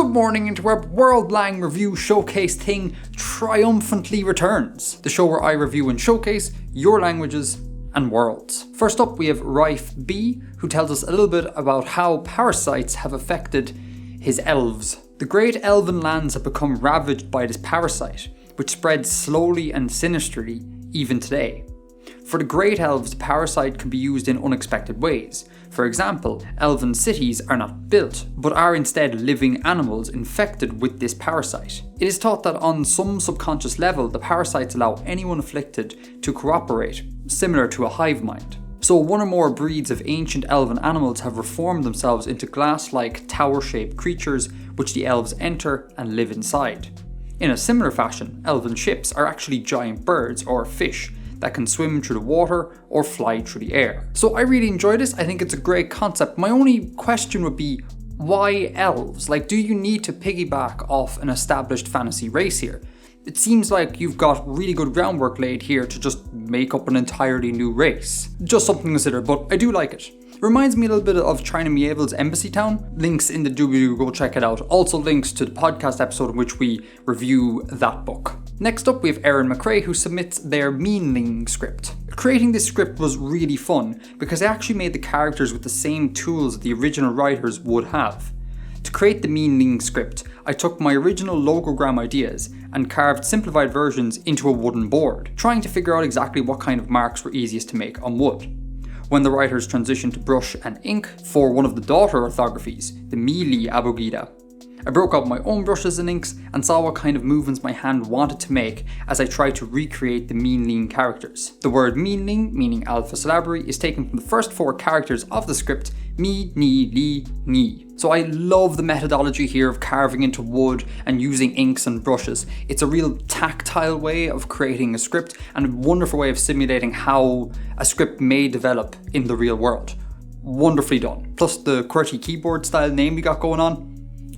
Good morning, Interweb. World Lang Review Showcase thing triumphantly returns. The show where I review and showcase your languages and worlds. First up, we have Raif B, who tells us a little bit about how parasites have affected his elves. The great elven lands have become ravaged by this parasite, which spreads slowly and sinisterly even today. For the great elves, the parasite can be used in unexpected ways. For example, elven cities are not built, but are instead living animals infected with this parasite. It is thought that on some subconscious level, the parasites allow anyone afflicted to cooperate, similar to a hive mind. So one or more breeds of ancient elven animals have reformed themselves into glass-like, tower-shaped creatures which the elves enter and live inside. In a similar fashion, elven ships are actually giant birds or fish that can swim through the water or fly through the air. So I really enjoy this. I think it's a great concept. My only question would be, why elves? Like, do you need to piggyback off an established fantasy race here? It seems like you've got really good groundwork laid here to just make up an entirely new race. Just something to consider, but I do like it. Reminds me a little bit of China Mieville's Embassy Town. Links in the doobly-doo, go check it out. Also links to the podcast episode in which we review that book. Next up, we have Erienne McCray, who submits their Minling script. Creating this script was really fun because I actually made the characters with the same tools the original writers would have. To create the Minling script, I took my original logogram ideas and carved simplified versions into a wooden board, trying to figure out exactly what kind of marks were easiest to make on wood. When the writers transitioned to brush and ink for one of the daughter orthographies, the Mili Abogida, I broke out my own brushes and inks and saw what kind of movements my hand wanted to make as I tried to recreate the Minling characters. The word Minling, meaning alpha syllabary, is taken from the first 4 characters of the script, Mi, Ni, Li, Ni. So I love the methodology here of carving into wood and using inks and brushes. It's a real tactile way of creating a script and a wonderful way of simulating how a script may develop in the real world. Wonderfully done. Plus the QWERTY keyboard style name we got going on.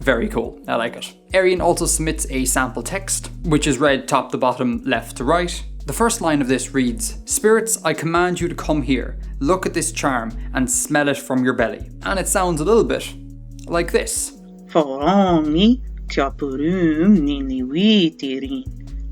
Very cool, I like it. Erienne also submits a sample text, which is read top to bottom, left to right. The first line of this reads, "Spirits, I command you to come here. Look at this charm and smell it from your belly." And it sounds a little bit like this. Farami tiapurum nini witirin,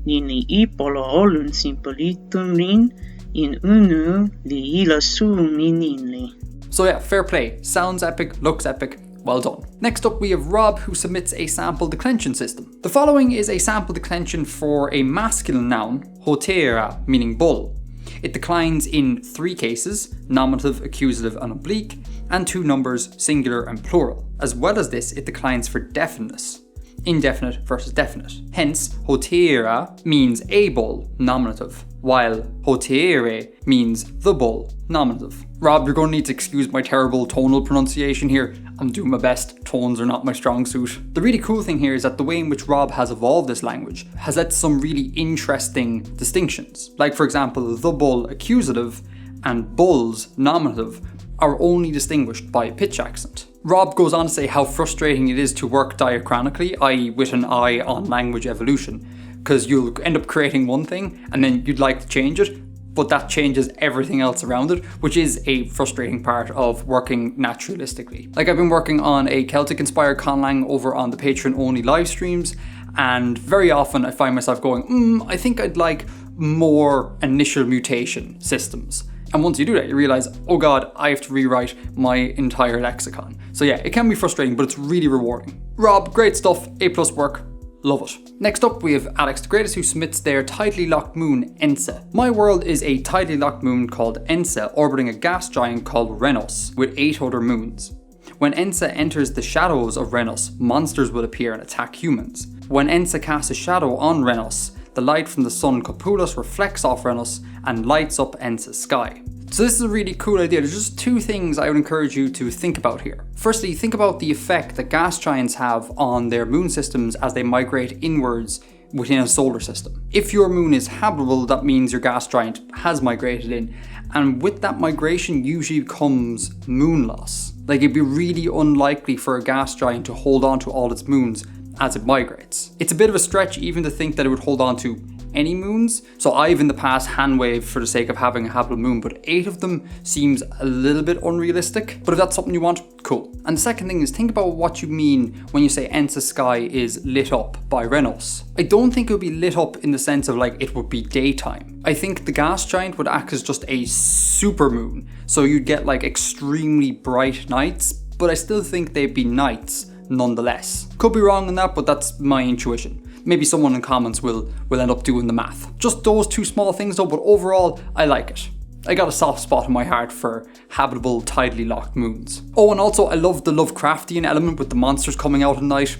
nini ipolo simpolitumin in unu liila suminili. So yeah, fair play. Sounds epic, looks epic. Well done. Next up, we have Rob, who submits a sample declension system. The following is a sample declension for a masculine noun, hotera, meaning bull. It declines in 3 cases, nominative, accusative, and oblique, and 2 numbers, singular and plural. As well as this, it declines for definiteness, indefinite versus definite. Hence, hotera means a bull, nominative, while hotere means the bull, nominative. Rob, you're going to need to excuse my terrible tonal pronunciation here. I'm doing my best. Tones are not my strong suit. The really cool thing here is that the way in which Rob has evolved this language has led to some really interesting distinctions. Like, for example, the bull accusative and bulls nominative are only distinguished by pitch accent. Rob goes on to say how frustrating it is to work diachronically, i.e. with an eye on language evolution, because you'll end up creating one thing and then you'd like to change it, but that changes everything else around it, which is a frustrating part of working naturalistically. Like, I've been working on a Celtic-inspired conlang over on the Patreon-only live streams, and very often I find myself going, I think I'd like more initial mutation systems. And once you do that, you realize, oh god, I have to rewrite my entire lexicon. So yeah, it can be frustrating, but it's really rewarding. Rob, great stuff, A+ work. Love it. Next up, we have Alex the Greatest, who submits their tidally locked moon, Ensa. My world is a tidally locked moon called Ensa, orbiting a gas giant called Renos, with 8 other moons. When Ensa enters the shadows of Renos, monsters will appear and attack humans. When Ensa casts a shadow on Renos, the light from the sun Copulus reflects off Renos and lights up Ensa's sky. So this is a really cool idea. There's just 2 things I would encourage you to think about here. Firstly, think about the effect that gas giants have on their moon systems as they migrate inwards within a solar system. If your moon is habitable, that means your gas giant has migrated in, and with that migration usually comes moon loss. Like, it'd be really unlikely for a gas giant to hold on to all its moons as it migrates. It's a bit of a stretch even to think that it would hold on to any moons. So I've in the past hand-waved for the sake of having a habitable moon, but 8 of them seems a little bit unrealistic. But if that's something you want, cool. And the second thing is, think about what you mean when you say Ensa sky is lit up by Renos. I don't think it would be lit up in the sense of like it would be daytime. I think the gas giant would act as just a super moon, so you'd get like extremely bright nights, but I still think they'd be nights nonetheless. Could be wrong on that, but that's my intuition. Maybe someone in comments will end up doing the math. Just those 2 small things though, but overall, I like it. I got a soft spot in my heart for habitable, tidally locked moons. Oh, and also I love the Lovecraftian element with the monsters coming out at night.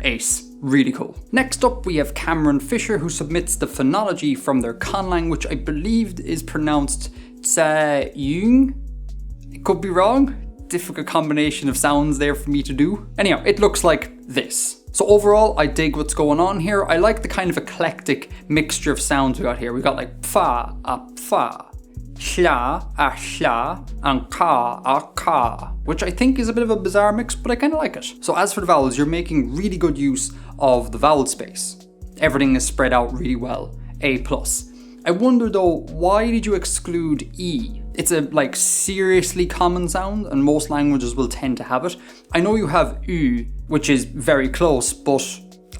Ace. Really cool. Next up we have Cameron Fisher, who submits the phonology from their conlang, which I believe is pronounced Tsayung. It could be wrong. Difficult combination of sounds there for me to do. Anyhow, it looks like this. So overall, I dig what's going on here. I like the kind of eclectic mixture of sounds we got here. We got like fa, a fa, shla, a shla, and ka, a ka, which I think is a bit of a bizarre mix, but I kind of like it. So as for the vowels, you're making really good use of the vowel space. Everything is spread out really well. A+. I wonder though, why did you exclude E? It's a like seriously common sound and most languages will tend to have it. I know you have U, which is very close, but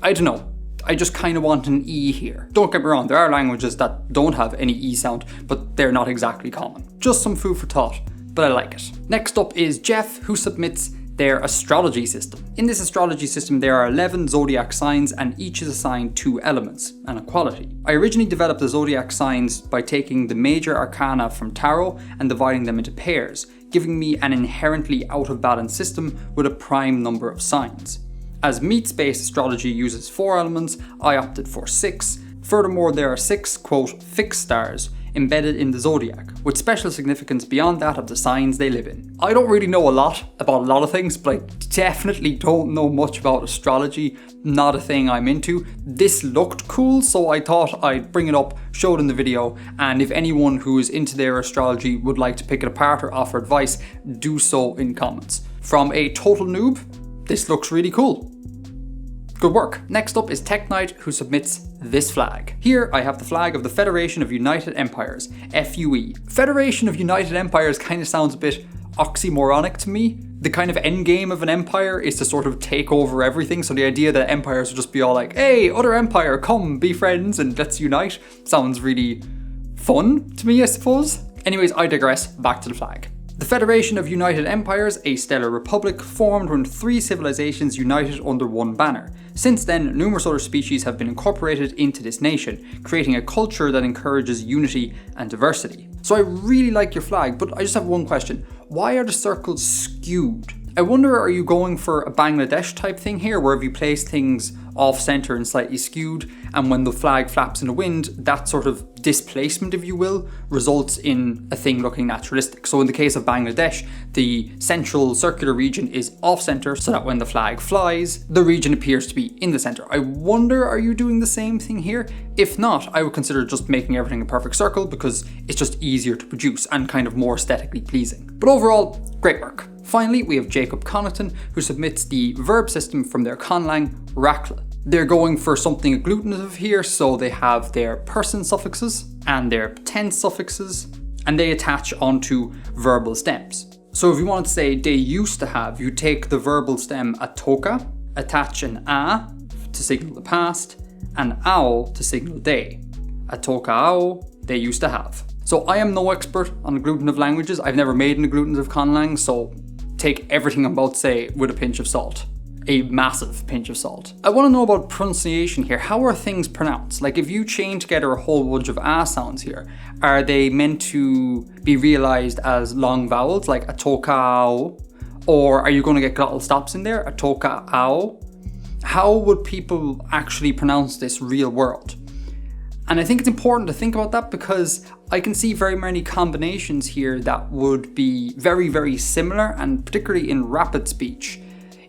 I don't know. I just kind of want an E here. Don't get me wrong, there are languages that don't have any E sound, but they're not exactly common. Just some food for thought, but I like it. Next up is Jeff, who submits their astrology system. In this astrology system, there are 11 zodiac signs and each is assigned 2 elements and a quality. I originally developed the zodiac signs by taking the major arcana from tarot and dividing them into pairs, giving me an inherently out of balance system with a prime number of signs. As meat-based astrology uses 4 elements, I opted for 6. Furthermore, there are 6, quote, fixed stars embedded in the zodiac, with special significance beyond that of the signs they live in. I don't really know a lot about a lot of things, but I definitely don't know much about astrology, not a thing I'm into. This looked cool, so I thought I'd bring it up, show it in the video, and if anyone who is into their astrology would like to pick it apart or offer advice, do so in comments. From a total noob, this looks really cool. Good work. Next up is Tech Knight, who submits this flag. Here I have the flag of the Federation of United Empires, F.U.E. Federation of United Empires kind of sounds a bit oxymoronic to me. The kind of end game of an empire is to sort of take over everything, so the idea that empires would just be all like, hey, other empire, come be friends and let's unite, sounds really fun to me, I suppose. Anyways, I digress, back to the flag. The Federation of United Empires, a stellar republic, formed when 3 civilizations united under one banner. Since then, numerous other species have been incorporated into this nation, creating a culture that encourages unity and diversity. So I really like your flag, but I just have one question. Why are the circles skewed? I wonder, are you going for a Bangladesh type thing here, where if you place things off-center and slightly skewed, and when the flag flaps in the wind, that sort of displacement, if you will, results in a thing looking naturalistic. So in the case of Bangladesh, the central circular region is off-center, so that when the flag flies, the region appears to be in the center. I wonder, are you doing the same thing here? If not, I would consider just making everything a perfect circle, because it's just easier to produce and kind of more aesthetically pleasing. But overall, great work. Finally, we have Jacob Connaughton, who submits the verb system from their conlang, Rakl. They're going for something agglutinative here, so they have their person suffixes and their tense suffixes, and they attach onto verbal stems. So if you want to say they used to have, you take the verbal stem atoka, attach an a to signal the past, and ao to signal they. Atoka ao, they used to have. So I am no expert on agglutinative languages. I've never made an agglutinative conlang, so take everything I'm about to say with a pinch of salt. A massive pinch of salt. I want to know about pronunciation here. How are things pronounced? Like if you chain together a whole bunch of a sounds here, are they meant to be realized as long vowels like atokao? Or are you going to get glottal stops in there? Atokao? How would people actually pronounce this real world? And I think it's important to think about that because I can see very many combinations here that would be very, very similar, and particularly in rapid speech,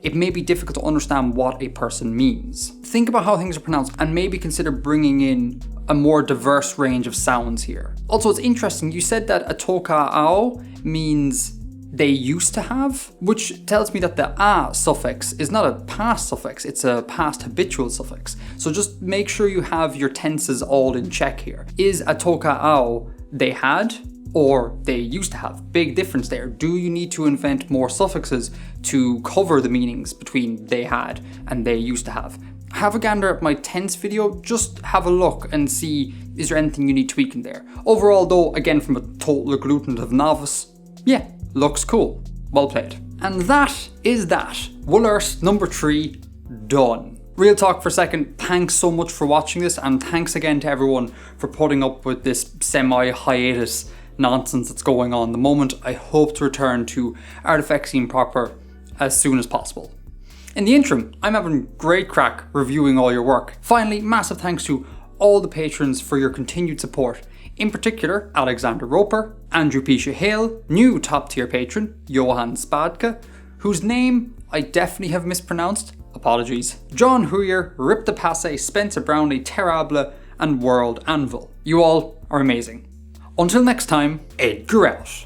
it may be difficult to understand what a person means. Think about how things are pronounced and maybe consider bringing in a more diverse range of sounds here. Also, it's interesting, you said that atoka ao means they used to have, which tells me that the a suffix is not a past suffix, it's a past habitual suffix. So just make sure you have your tenses all in check here. Is atoka ao they had or they used to have? Big difference there. Do you need to invent more suffixes to cover the meanings between they had and they used to have? Have a gander at my tense video, just have a look and see is there anything you need tweaking there. Overall though, again from a total agglutinative novice, yeah, looks cool. Well played. And that is that. WLRST number 3 done. Real talk for a second, thanks so much for watching this, and thanks again to everyone for putting up with this semi-hiatus nonsense that's going on at the moment. I hope to return to Artifexing proper as soon as possible. In the interim, I'm having great crack reviewing all your work. Finally, massive thanks to all the patrons for your continued support. In particular, Alexander Roper, Andrew P Chehayl, new top tier patron, Johan Spaedtke, whose name I definitely have mispronounced, apologies, John Hooyer, Ripta Pasay, Spencer Brownlee, Terrablae, and World Anvil. You all are amazing. Until next time, Edgar out.